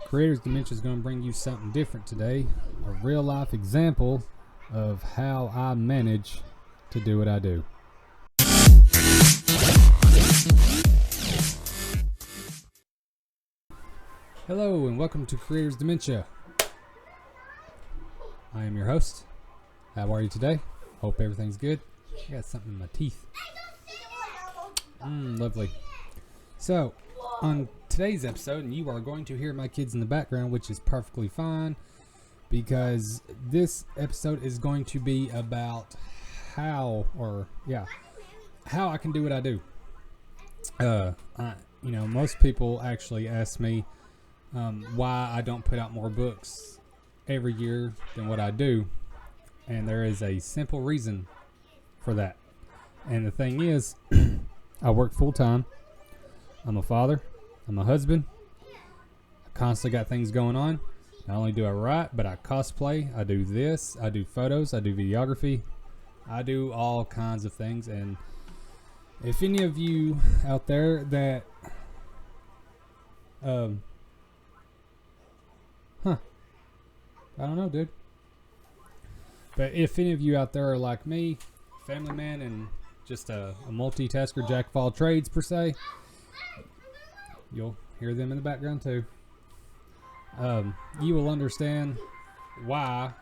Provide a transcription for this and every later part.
Creator's Dementia is going to bring you something different today. A real life example of how I manage to do what I do. Hello and welcome to Creator's Dementia. I am your host. How are you today? Hope everything's good. I got something in my teeth. Lovely. So, on today's episode, and you are going to hear my kids in the background, which is perfectly fine, because this episode is going to be about how I can do what I do. Most people actually ask me why I don't put out more books every year than what I do, and there is a simple reason for that. And the thing is, I work full time. I'm a father. I'm a husband. I constantly got things going on. Not only do I write, but I cosplay. I do this. I do photos. I do videography. I do all kinds of things. And if any of you out there that I don't know, dude. But if any of you out there are like me, family man, and just a multitasker, jack of all trades per se, you'll hear them in the background too. You will understand why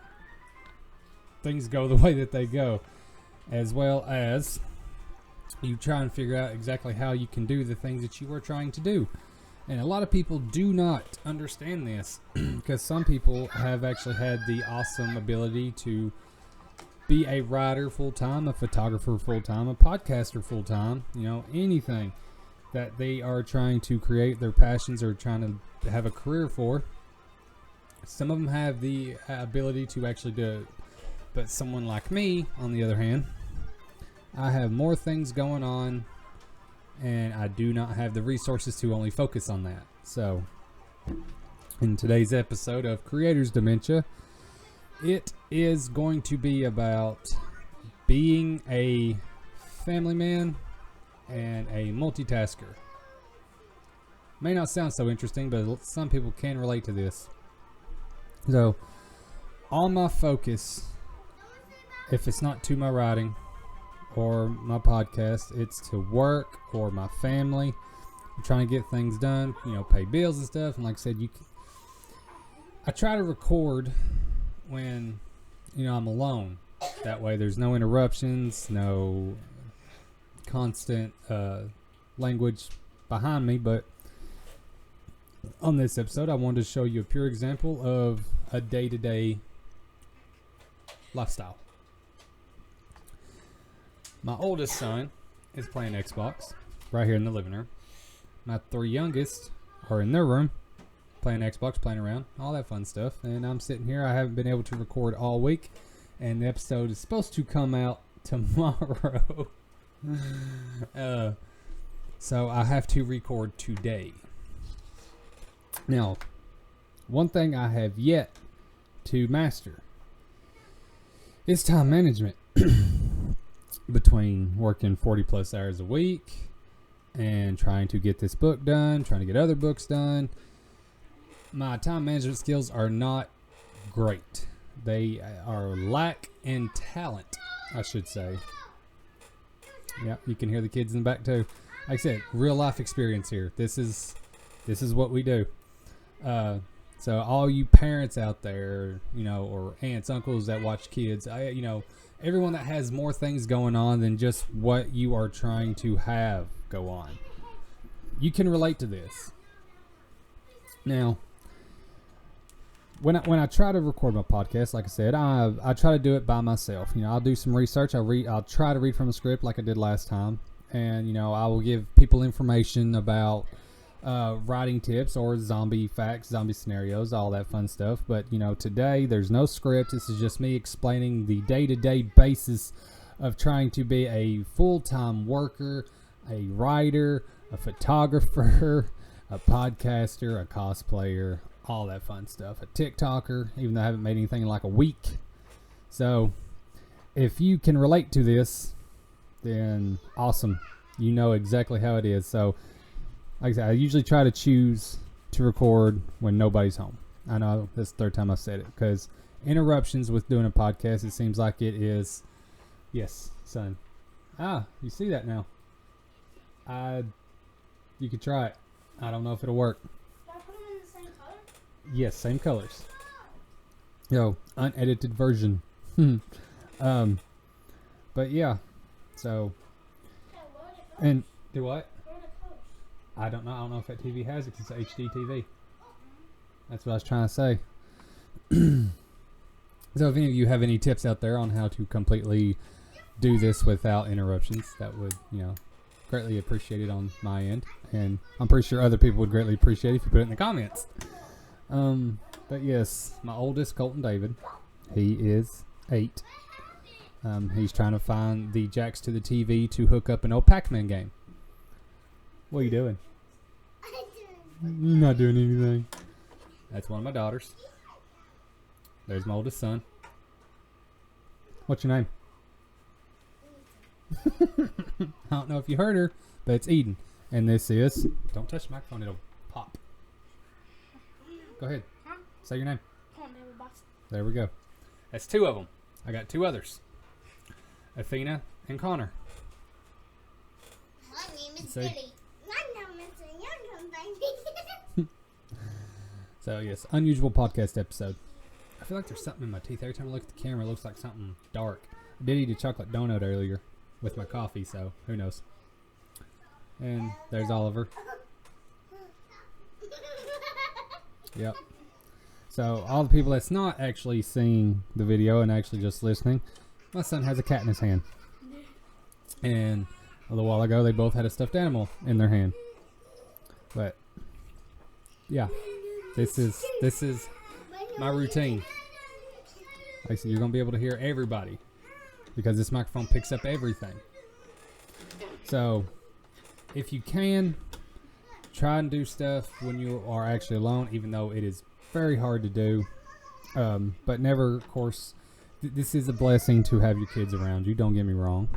things go the way that they go, as well as you try and figure out exactly how you can do the things that you are trying to do. And a lot of people do not understand this because some people have actually had the awesome ability to be a writer full-time, a photographer full-time, a podcaster full-time, anything that they are trying to create, their passions, or trying to have a career for. Some of them have the ability to actually do it. But someone like me, on the other hand, I have more things going on, and I do not have the resources to only focus on that. So, in today's episode of Creator's Dementia, it is going to be about being a family man and a multitasker. May not sound so interesting, but some people can relate to this. So, all my focus, if it's not to my writing or my podcast, it's to work or my family. I'm trying to get things done, pay bills and stuff. And like I said, I try to record when I'm alone. That way there's no interruptions, no constant language behind me. But on this episode, I wanted to show you a pure example of a day-to-day lifestyle. My oldest son is playing Xbox right here in the living room. My three youngest are in their room playing Xbox, playing around, all that fun stuff. And I'm sitting here. I haven't been able to record all week, and the episode is supposed to come out tomorrow. So I have to record today. Now, one thing I have yet to master is time management. Between working 40 plus hours a week and trying to get this book done, trying to get other books done, my time management skills are not great. They are lack in talent, I should say. Yeah, you can hear the kids in the back too. Like I said, real life experience here. This is what we do. So all you parents out there, or aunts, uncles that watch kids, everyone that has more things going on than just what you are trying to have go on, you can relate to this. Now, when I try to record my podcast, like I said, I try to do it by myself. I'll do some research. I'll try to read from a script like I did last time, and I will give people information about writing tips or zombie facts, zombie scenarios, all that fun stuff. But today there's no script. This is just me explaining the day-to-day basis of trying to be a full-time worker, a writer, a photographer, a podcaster, a cosplayer, all that fun stuff, a TikToker, even though I haven't made anything in like a week. So if you can relate to this, then awesome. You know exactly how it is. So like I said, I usually try to choose to record when nobody's home. I know this is the third time I've said it, because interruptions with doing a podcast, it seems like it is. Yes, son. You see that now. You could try it. I don't know if it'll work. Can I put them in the same color? Yes, same colors. Unedited version. But yeah, so. And do what? I don't know. I don't know if that TV has it. It's an HD TV. That's what I was trying to say. So if any of you have any tips out there on how to completely do this without interruptions, that would, greatly appreciate it on my end. And I'm pretty sure other people would greatly appreciate it if you put it in the comments. But yes, my oldest, Colton David, he is 8. He's trying to find the jacks to the TV to hook up an old Pac-Man game. What are you doing? You're not doing anything. That's one of my daughters. There's my oldest son. What's your name? I don't know if you heard her, but it's Eden. And this is... Don't touch the microphone, it'll pop. Go ahead. Say your name. There we go. That's 2 of them. I got 2 others. Athena and Connor. My name is Billy. My name is Young. So yes, unusual podcast episode. I feel like there's something in my teeth. Every time I look at the camera, it looks like something dark. I did eat a chocolate donut earlier with my coffee, so who knows. And there's Oliver. Yep. So all the people that's not actually seeing the video and actually just listening, my son has a cat in his hand. And a little while ago, they both had a stuffed animal in their hand. But yeah, this is my routine. Like I said, you're gonna be able to hear everybody because this microphone picks up everything. So if you can, try and do stuff when you are actually alone, even though it is very hard to do. But never, of course, this is a blessing to have your kids around you. Don't get me wrong.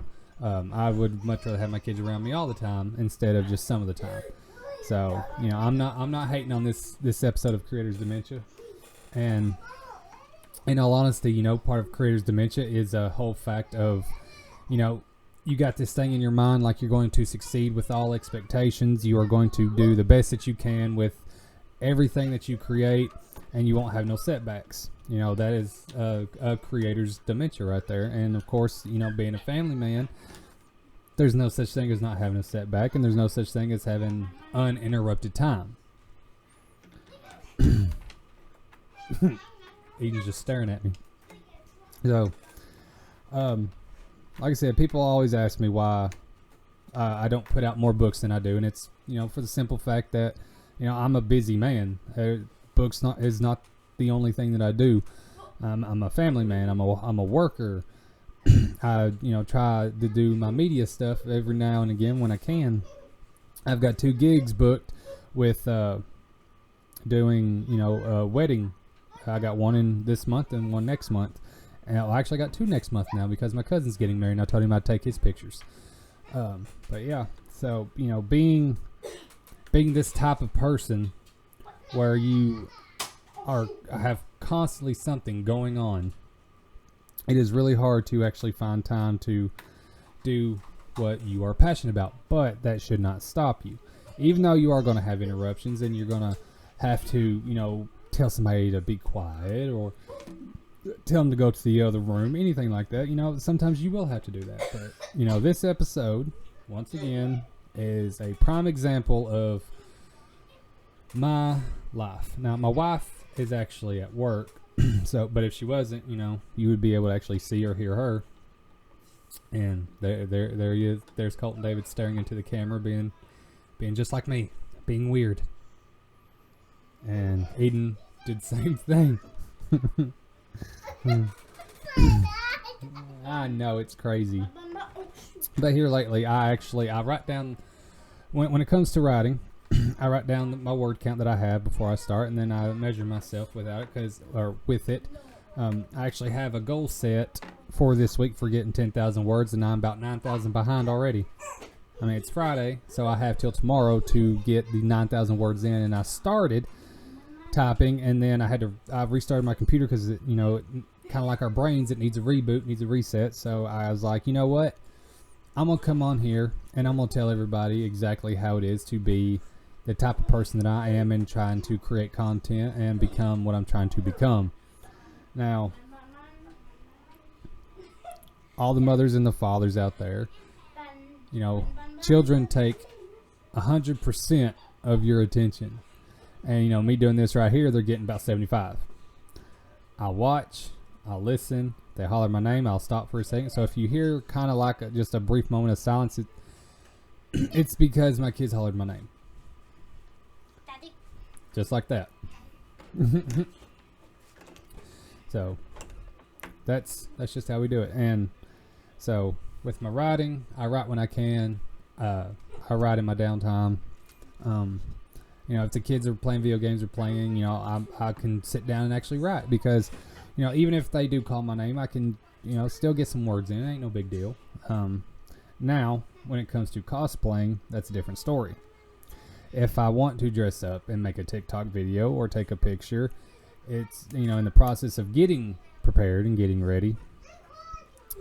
I would much rather have my kids around me all the time instead of just some of the time. So, I'm not hating on this episode of Creators Dementia. And in all honesty, part of Creators Dementia is a whole fact of, you got this thing in your mind like you're going to succeed with all expectations. You are going to do the best that you can with everything that you create, and you won't have no setbacks. That is a creator's dementia right there. And of course, being a family man, there's no such thing as not having a setback, and there's no such thing as having uninterrupted time. Eden's just staring at me. So, like I said, people always ask me why I don't put out more books than I do, and it's for the simple fact that I'm a busy man. Books is not the only thing that I do. I'm a family man. I'm a worker. I try to do my media stuff every now and again when I can. I've got 2 gigs booked with doing a wedding. I got one in this month and one next month. And I actually got 2 next month now because my cousin's getting married and I told him I'd take his pictures. But yeah, so being this type of person where you have constantly something going on, it is really hard to actually find time to do what you are passionate about. But that should not stop you. Even though you are going to have interruptions and you're going to have to, tell somebody to be quiet or tell them to go to the other room, anything like that, sometimes you will have to do that. But, this episode, once again, is a prime example of my life. Now, my wife is actually at work, but if she wasn't, you would be able to actually see or hear her. And there he is. There's Colton David staring into the camera, being just like me, being weird. And Eden did the same thing. I know, it's crazy. But here lately, I write down, when it comes to writing, I write down my word count that I have before I start, and then I measure myself with it. I actually have a goal set for this week for getting 10,000 words, and I'm about 9,000 behind already. I mean, it's Friday, so I have till tomorrow to get the 9,000 words in, and I started typing, and then I restarted my computer because, you know, kind of like our brains, it needs a reboot, needs a reset. So I was like, you know what? I'm going to come on here, and I'm going to tell everybody exactly how it is to be the type of person that I am and trying to create content and become what I'm trying to become. Now, all the mothers and the fathers out there, you know, children take 100% of your attention. And, you know, me doing this right here, they're getting about 75. I'll watch, I'll listen. They holler my name, I'll stop for a second. So if you hear kind of like just a brief moment of silence, it's because my kids hollered my name. Daddy. Just like that. So that's just how we do it. And so with my writing, I write when I can. I write in my downtime. You know, if the kids are playing video games or playing, you know, I can sit down and actually write because, you know, even if they do call my name, I can, you know, still get some words in. It ain't no big deal. Now, when it comes to cosplaying, that's a different story. If I want to dress up and make a TikTok video or take a picture, it's, you know, in the process of getting prepared and getting ready,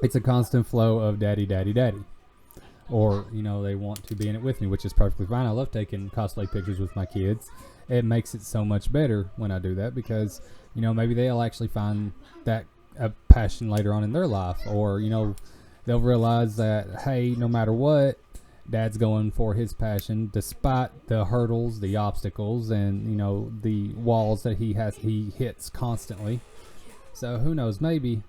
it's a constant flow of daddy, daddy, daddy. Or, you know, they want to be in it with me, which is perfectly fine. I love taking cosplay pictures with my kids. It makes it so much better when I do that because, you know, maybe they'll actually find that a passion later on in their life. Or, you know, they'll realize that, hey, no matter what, Dad's going for his passion despite the hurdles, the obstacles, and, you know, the walls that he hits constantly. So who knows, maybe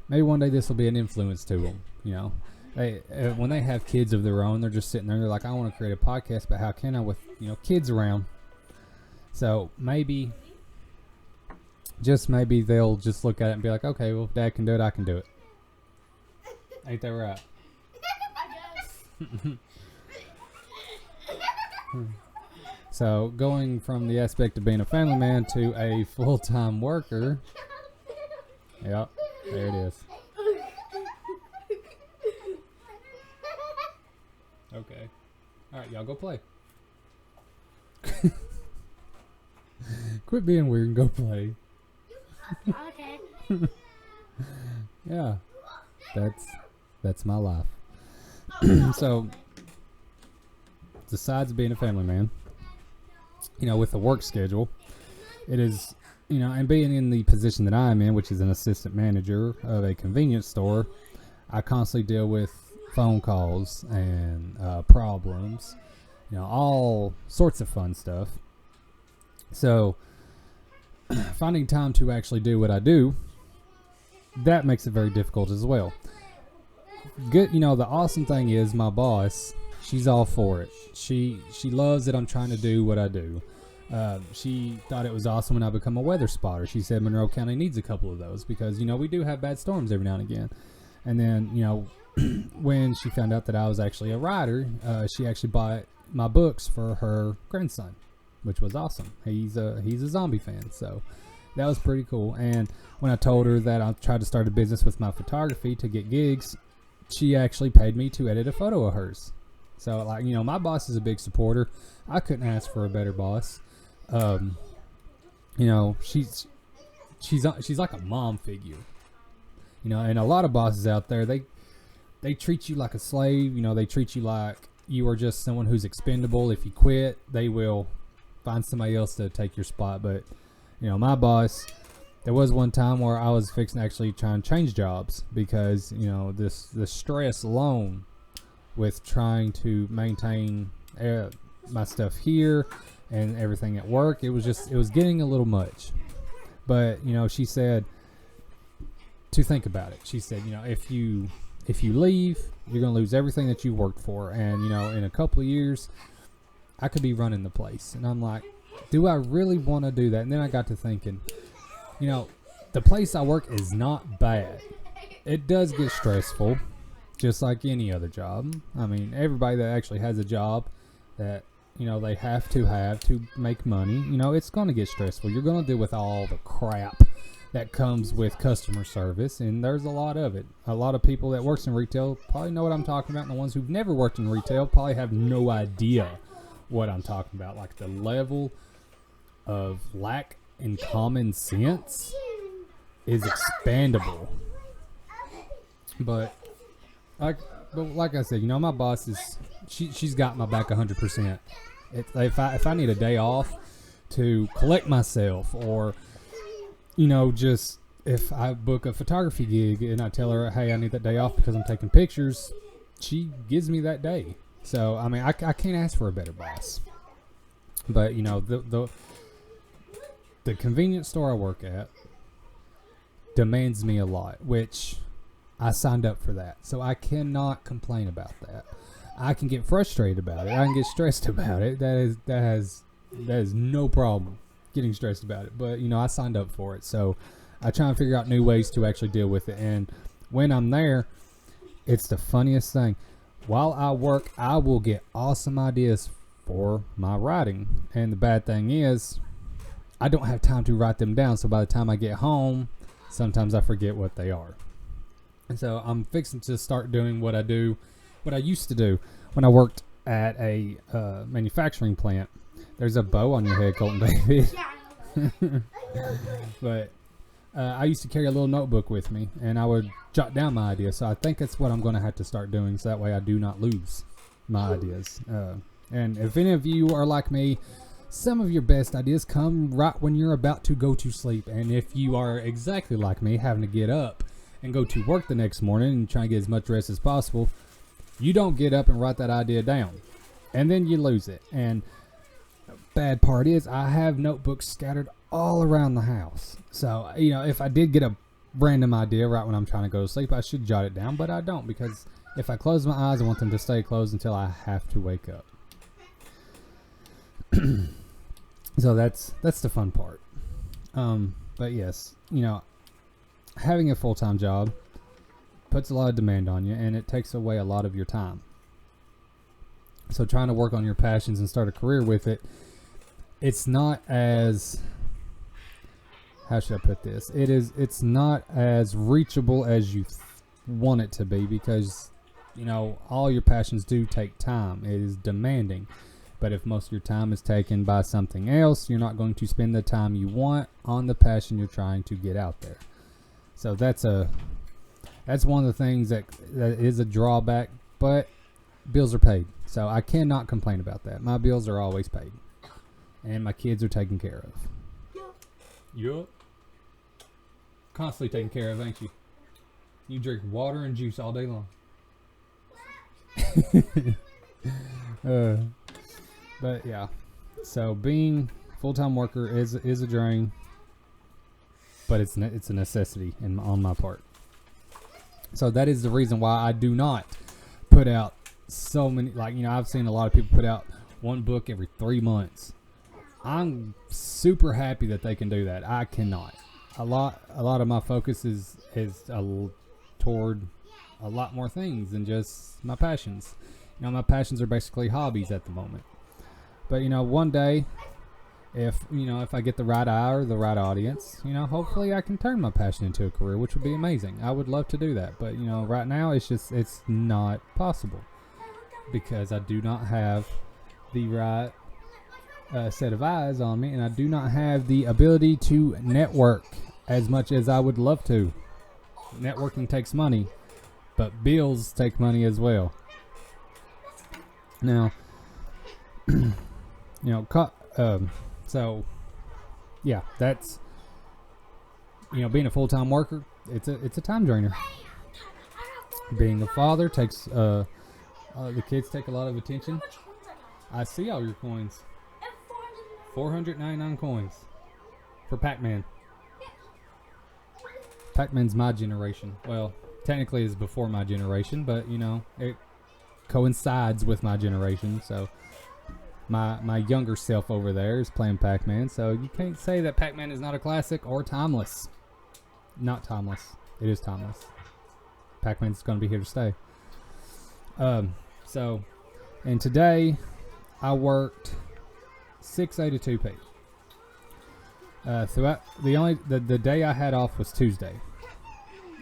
one day this will be an influence to them, you know. When they have kids of their own, they're just sitting there, they're like, I want to create a podcast, but how can I with, you know, kids around? So maybe, just maybe they'll just look at it and be like, okay, well, if Dad can do it, I can do it. Ain't that right? I guess. So going from the aspect of being a family man to a full-time worker, yep, there it is. Okay. Alright, y'all go play. Quit being weird and go play. Okay. Yeah. That's my life. So, besides being a family man, you know, with the work schedule, it is, you know, and being in the position that I'm in, which is an assistant manager of a convenience store, I constantly deal with phone calls and problems, you know, all sorts of fun stuff. So finding time to actually do what I do, that makes it very difficult as well. Good, you know, the awesome thing is my boss, she's all for it. She loves that I'm trying to do what I do. She thought it was awesome when I become a weather spotter. She said Monroe County needs a couple of those because, you know, we do have bad storms every now and again. And then, you know, when she found out that I was actually a writer, she actually bought my books for her grandson, which was awesome. He's a zombie fan, so that was pretty cool. And when I told her that I tried to start a business with my photography to get gigs, she actually paid me to edit a photo of hers. So, like, you know, my boss is a big supporter. I couldn't ask for a better boss. You know, she's like a mom figure. You know, and a lot of bosses out there, they treat you like a slave. You know, they treat you like you are just someone who's expendable. If you quit, they will find somebody else to take your spot. But, you know, my boss, there was one time where I was fixing to actually try and change jobs because, you know, the stress alone with trying to maintain my stuff here and everything at work, it was getting a little much. But, you know, she said to think about it. She said, you know, if you leave, you're going to lose everything that you worked for. And, you know, in a couple of years, I could be running the place. And I'm like, do I really want to do that? And then I got to thinking, you know, the place I work is not bad. It does get stressful, just like any other job. I mean, everybody that actually has a job that, you know, they have to make money, you know, it's going to get stressful. You're going to deal with all the crap that comes with customer service, and there's a lot of it. A lot of people that works in retail probably know what I'm talking about, and the ones who've never worked in retail probably have no idea what I'm talking about. Like the level of lack in common sense is expandable. But like I said, my boss is she's got my back 100%. If I need a day off to collect myself, or just if I book a photography gig and I tell her, hey, I need that day off because I'm taking pictures, she gives me that day. So I mean, I can't ask for a better boss. But the convenience store I work at demands me a lot, which I signed up for that, so I cannot complain about that. I can get frustrated about it. I can get stressed about it. That is no problem getting stressed about it. But I signed up for it, so I try and figure out new ways to actually deal with it. And when I'm there, it's the funniest thing. While I work, I will get awesome ideas for my writing. And the bad thing is, I don't have time to write them down. So by the time I get home, sometimes I forget what they are. And so I'm fixing to start doing what I used to do when I worked at a manufacturing plant. There's a bow on your head, Colton David. But I used to carry a little notebook with me, and I would jot down my ideas. So I think that's what I'm going to have to start doing, so that way I do not lose my ideas. And if any of you are like me, some of your best ideas come right when you're about to go to sleep. And if you are exactly like me, having to get up and go to work the next morning and try and get as much rest as possible, you don't get up and write that idea down, and then you lose it. And the bad part is, I have notebooks scattered all around the house. So if I did get a random idea right when I'm trying to go to sleep, I should jot it down, but I don't, because if I close my eyes, I want them to stay closed until I have to wake up. So that's the fun part. But yes, having a full-time job puts a lot of demand on you, and it takes away a lot of your time. So trying to work on your passions and start a career with it, it's not as, how should I put this? It's not as reachable as you want it to be, because all your passions do take time. It is demanding. But if most of your time is taken by something else, you're not going to spend the time you want on the passion you're trying to get out there. So that's one of the things that is a drawback, but bills are paid. So I cannot complain about that. My bills are always paid, and my kids are taken care of. Yup. Constantly taken care of, ain't you? You drink water and juice all day long. But yeah, so being full-time worker is a drain, but it's a necessity on my part. So that is the reason why I do not put out so many. I've seen a lot of people put out one book every 3 months. I'm super happy that they can do that. I cannot. A lot of my focus is toward a lot more things than just my passions. My passions are basically hobbies at the moment. But one day, if I get the right eye or the right audience, hopefully I can turn my passion into a career, which would be amazing. I would love to do that, but right now it's not possible, because I do not have the right set of eyes on me, and I do not have the ability to network as much as I would love to. Networking takes money, but bills take money as well. Now, so yeah, that's being a full-time worker, it's a time drainer. Being a father takes the kids take a lot of attention. I see all your coins. 499 coins for Pac-Man. Pac-Man's my generation. Well, technically it's before my generation, but it coincides with my generation. So my younger self over there is playing Pac-Man, so you can't say that Pac-Man is not a classic or timeless. Not timeless. It is timeless. Pac-Man's going to be here to stay. And today I worked 6A to 2P. throughout the day I had off was Tuesday.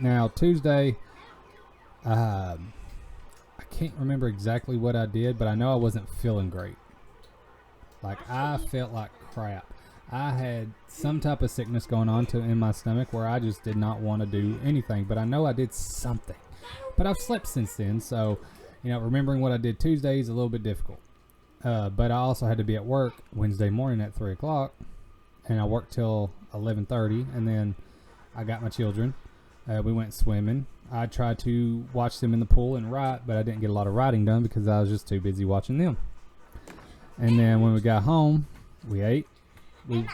Now Tuesday, I can't remember exactly what I did, but I know I wasn't feeling great. Like I felt like crap. I had some type of sickness going on in my stomach where I just did not want to do anything. But I know I did something. But I've slept since then, so remembering what I did Tuesday is a little bit difficult. But I also had to be at work Wednesday morning at 3 o'clock, and I worked till 11:30, and then I got my children. We went swimming. I tried to watch them in the pool and write, but I didn't get a lot of writing done because I was just too busy watching them. And then when we got home, we ate. And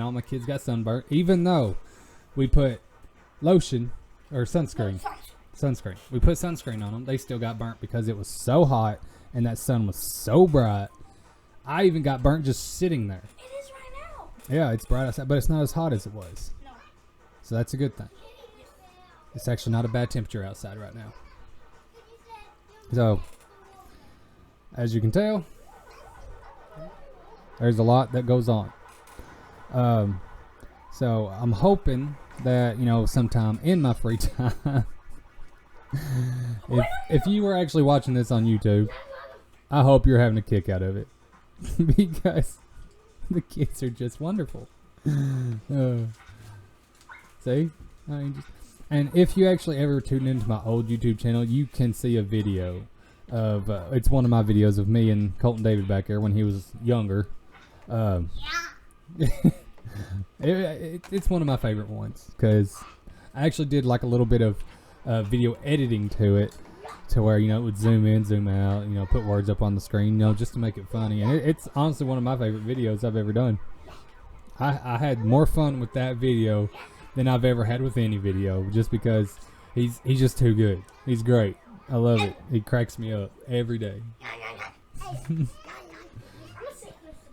all my kids got sunburnt, even though we put lotion or sunscreen. We put sunscreen on them. They still got burnt because it was so hot and that sun was so bright. I even got burnt just sitting there. It is right now. Yeah, it's bright outside, but it's not as hot as it was. No. So that's a good thing. It's actually not a bad temperature outside right now. So, as you can tell, there's a lot that goes on. So I'm hoping that sometime in my free time, if you were actually watching this on YouTube, I hope you're having a kick out of it because the kids are just wonderful. See, and if you actually ever tune into my old YouTube channel, you can see a video of it's one of my videos of me and Colton David back there when he was younger. It's one of my favorite ones because I actually did like a little bit of video editing to it, to where it would zoom in, zoom out, put words up on the screen, just to make it funny. And it's honestly one of my favorite videos I've ever done. I had more fun with that video than I've ever had with any video, just because he's just too good. He's great. I love it. He cracks me up every day.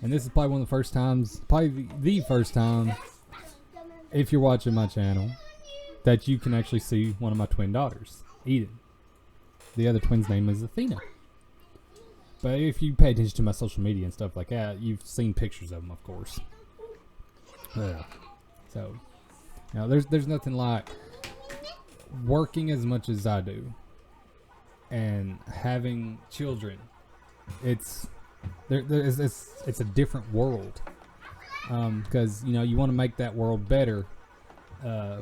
And this is probably one of the first times, probably the first time, if you're watching my channel, that you can actually see one of my twin daughters, Eden. The other twin's name is Athena. But if you pay attention to my social media and stuff like that, you've seen pictures of them, of course. So, there's nothing like working as much as I do and having children. It's a different world, because you want to make that world better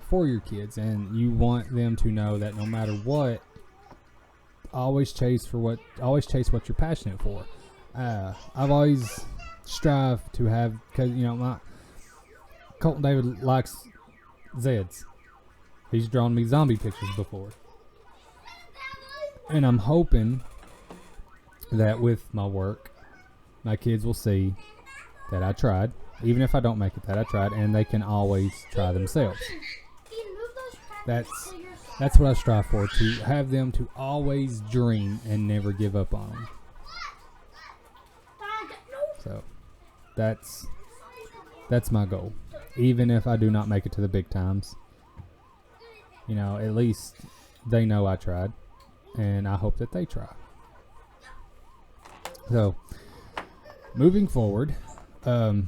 for your kids, and you want them to know that no matter what, always chase what you're passionate for. I've always strived to have, because my Colton David likes Zeds. He's drawn me zombie pictures before, and I'm hoping that with my work, my kids will see that I tried, even if I don't make it, that I tried, and they can always try themselves. That's what I strive for, to have them to always dream and never give up on them. So that's my goal. Even if I do not make it to the big times, at least they know I tried, and I hope that they try. So, moving forward, so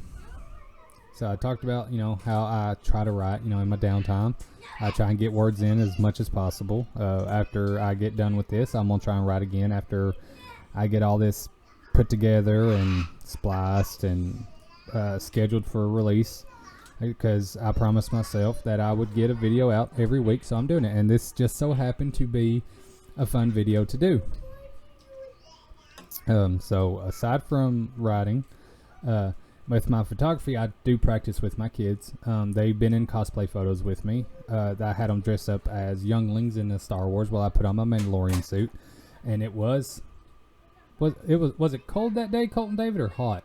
I talked about, how I try to write, in my downtime. I try and get words in as much as possible. After I get done with this, I'm going to try and write again after I get all this put together and spliced and scheduled for release, because I promised myself that I would get a video out every week, so I'm doing it. And this just so happened to be a fun video to do. So aside from writing, with my photography, I do practice with my kids. They've been in cosplay photos with me. I had them dress up as younglings in the Star Wars while I put on my Mandalorian suit, and it was it cold that day, Colton David, or hot?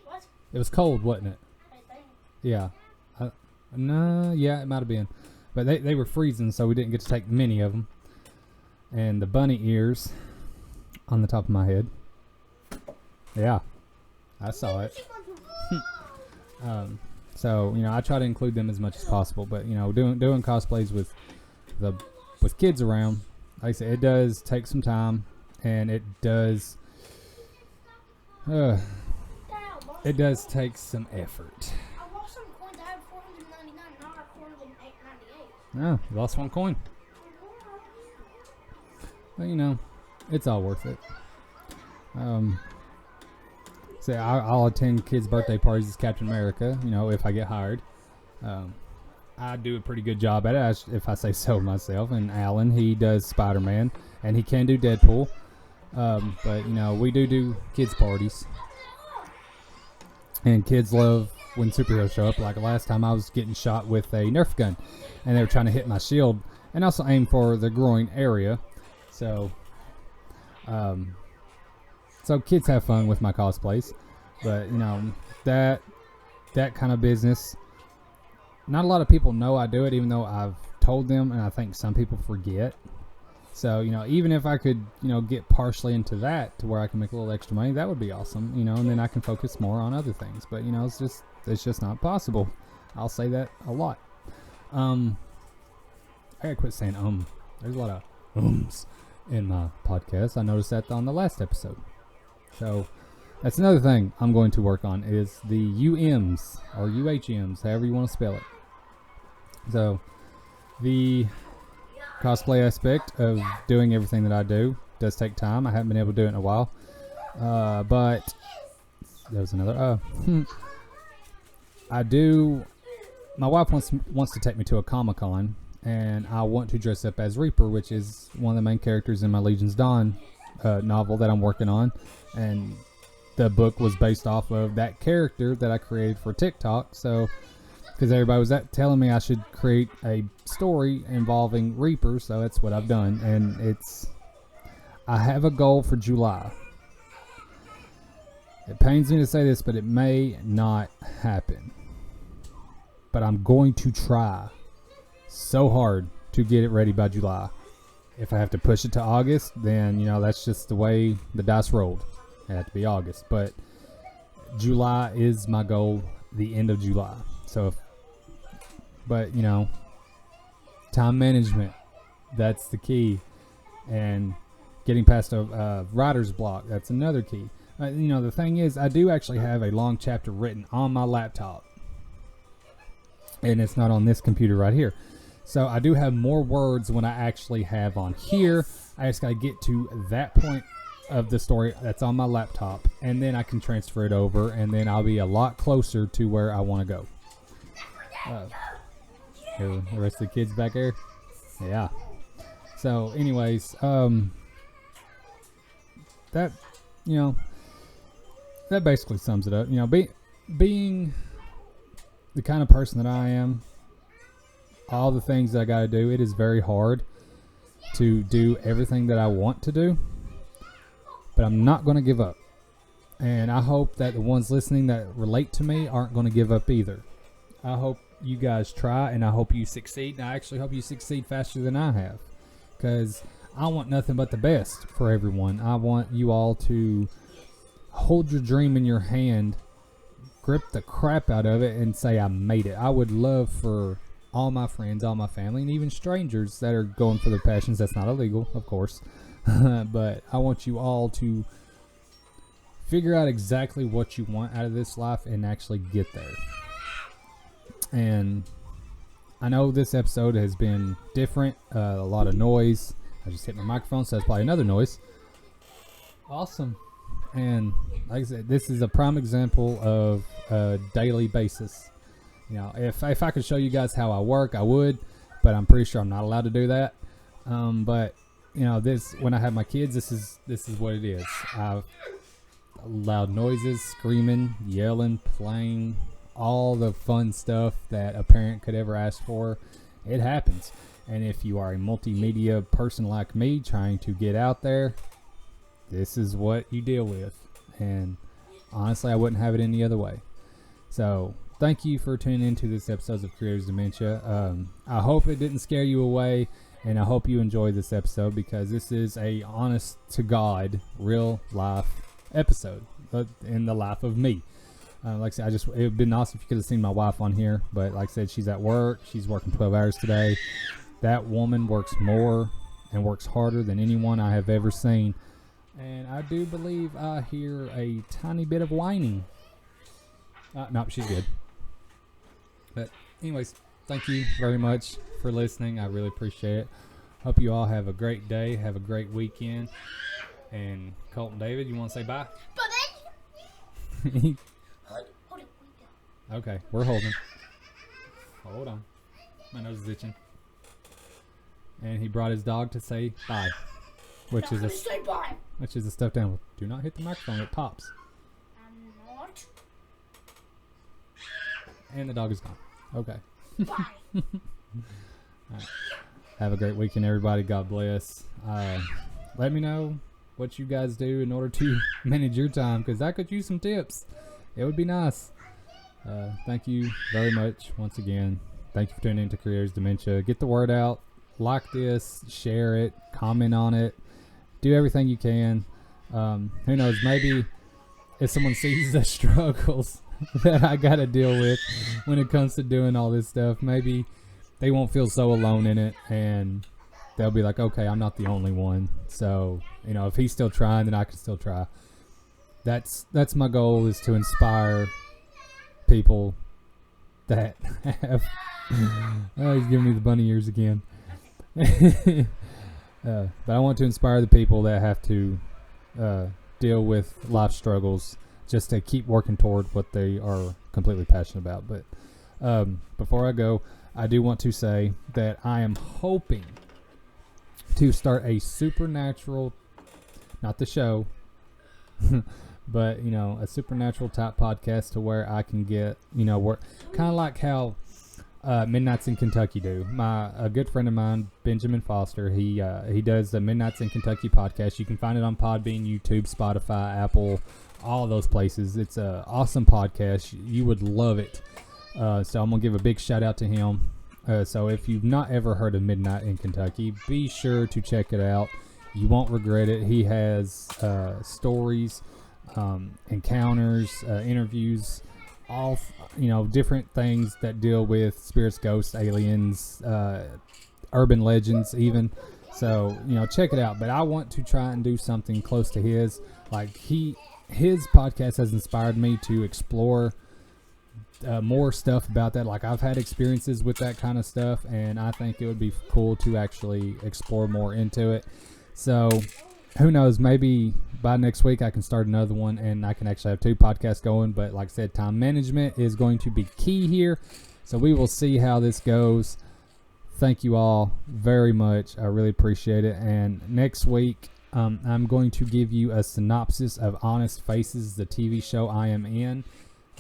What? It was cold, wasn't it? I think. Yeah. No, yeah, it might have been, but they were freezing, so we didn't get to take many of them. And the bunny ears on the top of my head. Yeah, I saw it. So I try to include them as much as possible, but doing cosplays with kids around, like I said, it does take some time, and it does it does take some effort. I lost some coins. I had 499, and now I have 498. Oh, you lost one coin. But you know, it's all worth it. Say I'll attend kids' birthday parties as Captain America. You know, if I get hired. I do a pretty good job at it, if I say so myself. And Alan, he does Spider-Man, and he can do Deadpool. But you know, we do kids' parties, and kids love when superheroes show up. Like last time, I was getting shot with a Nerf gun, and they were trying to hit my shield, and also aim for the groin area. So, so kids have fun with my cosplays, but you know that kind of business. Not a lot of people know I do it, even though I've told them, and I think some people forget. So, you know, even if I could, you know, get partially into that to where I can make a little extra money, that would be awesome, you know, and then I can focus more on other things. But, you know, it's just not possible. I'll say that a lot. I gotta quit saying There's a lot of ums in my podcast. I noticed that on the last episode. So, that's another thing I'm going to work on is the UMs or UHMs, however you want to spell it. So, the cosplay aspect of doing everything that I do does take time. I haven't been able to do it in a while. But, there was another, I do, my wife wants to take me to a Comic-Con, and I want to dress up as Reaper, which is one of the main characters in my Legion's Dawn novel that I'm working on. And the book was based off of that character that I created for TikTok. So, because everybody was telling me I should create a story involving Reaper, so that's what I've done. And I have a goal for July. It pains me to say this, but it may not happen. But I'm going to try so hard to get it ready by July. If I have to push it to August, then, you know, that's just the way the dice rolled. It had to be August. But July is my goal, the end of July. So, but, you know, time management, that's the key. And getting past a writer's block, that's another key. You know, the thing is, I do actually have a long chapter written on my laptop. And it's not on this computer right here. So I do have more words when I actually have on here. I just got to get to that point of the story that's on my laptop. And then I can transfer it over. And then I'll be a lot closer to where I want to go. The rest of the kids back there? Yeah. So anyways, that, you know, that basically sums it up. You know, being the kind of person that I am, all the things that I got to do, it is very hard to do everything that I want to do, but I'm not going to give up. And I hope that the ones listening that relate to me aren't going to give up either. I hope you guys try, and I hope you succeed. And I actually hope you succeed faster than I have, because I want nothing but the best for everyone. I want you all to hold your dream in your hand, grip the crap out of it, and say, I made it. I would love for all my friends, all my family, and even strangers that are going for their passions. That's not illegal, of course. But I want you all to figure out exactly what you want out of this life and actually get there. And I know this episode has been different, a lot of noise. I just hit my microphone, so that's probably another noise. Awesome. And like I said, this is a prime example of a daily basis. You know, if I could show you guys how I work, I would, but I'm pretty sure I'm not allowed to do that. But you know, when I have my kids, this is what it is. I've loud noises, screaming, yelling, playing, all the fun stuff that a parent could ever ask for. It happens. And if you are a multimedia person like me trying to get out there, this is what you deal with. And honestly, I wouldn't have it any other way. So thank you for tuning into this episode of Creators Dementia. I hope it didn't scare you away, and I hope you enjoyed this episode, because this is a honest to God, real life episode in the life of me. Like I said, it would have been awesome if you could have seen my wife on here, but like I said, she's at work. She's working 12 hours today. That woman works more and works harder than anyone I have ever seen. And I do believe I hear a tiny bit of whining. No, she's good. But anyways, thank you very much for listening. I really appreciate it. Hope you all have a great day. Have a great weekend. And Colton David, you want to say bye? But then, hold it. Okay, we're holding. Hold on. My nose is itching. And he brought his dog to say bye. Which is Say bye. a stuffed animal. Do not hit the microphone, it pops. I'm not. And the dog is gone. Okay. Bye. Right. Have a great weekend, everybody. God bless. Let me know what you guys do in order to manage your time, because I could use some tips. It would be nice. Thank you very much once again. Thank you for tuning in to Creators Dementia. Get the word out. Like this. Share it. Comment on it. Do everything you can. Who knows? Maybe if someone sees the struggles that I got to deal with when it comes to doing all this stuff, maybe they won't feel so alone in it, and they'll be like, okay, I'm not the only one. So, if he's still trying, then I can still try. That's my goal, is to inspire people that have oh, he's giving me the bunny ears again. But I want to inspire the people that have to deal with life struggles, just to keep working toward what they are completely passionate about. But before I go, I do want to say that I am hoping to start a supernatural, not the show, but a supernatural type podcast, to where I can get, where kind of like how Midnights in Kentucky do. A good friend of mine, Benjamin Foster, he does the Midnights in Kentucky podcast. You can find it on Podbean, YouTube, Spotify, Apple, all of those places. It's an awesome podcast. You would love it. So I'm gonna give a big shout out to him. So if you've not ever heard of Midnight in Kentucky, be sure to check it out. You won't regret it. He has stories, encounters, interviews, all different things that deal with spirits, ghosts, aliens, urban legends even. So check it out. But I want to try and do something close to his. Like his podcast has inspired me to explore more stuff about that. Like, I've had experiences with that kind of stuff, and I think it would be cool to actually explore more into it. So who knows, maybe by next week I can start another one and I can actually have 2 podcasts going. But like I said, time management is going to be key here, so we will see how this goes. Thank you all very much. I really appreciate it. And next week I'm going to give you a synopsis of Honest Faces, the TV show I am in.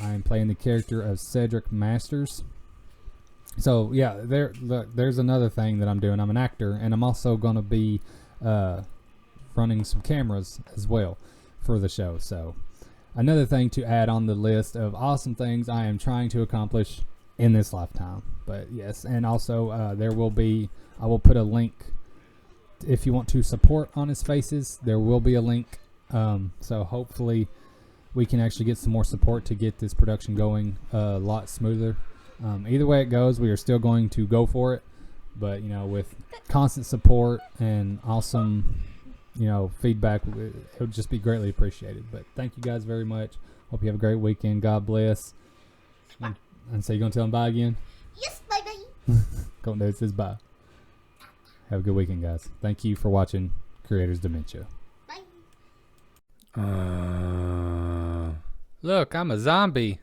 I am playing the character of Cedric Masters. So yeah, there's another thing that I'm doing. I'm an actor, and I'm also going to be running some cameras as well for the show. So another thing to add on the list of awesome things I am trying to accomplish in this lifetime. But yes, and also I will put a link if you want to support Honest Faces. There will be a link. So hopefully we can actually get some more support to get this production going a lot smoother. Either way it goes, we are still going to go for it. But with constant support and awesome feedback, it would just be greatly appreciated. But thank you guys very much. Hope you have a great weekend. God bless. And so, you gonna tell them bye again? Yes, baby. Colton David says bye. Have a good weekend, guys. Thank you for watching Creators Dementia. Bye. Look, I'm a zombie.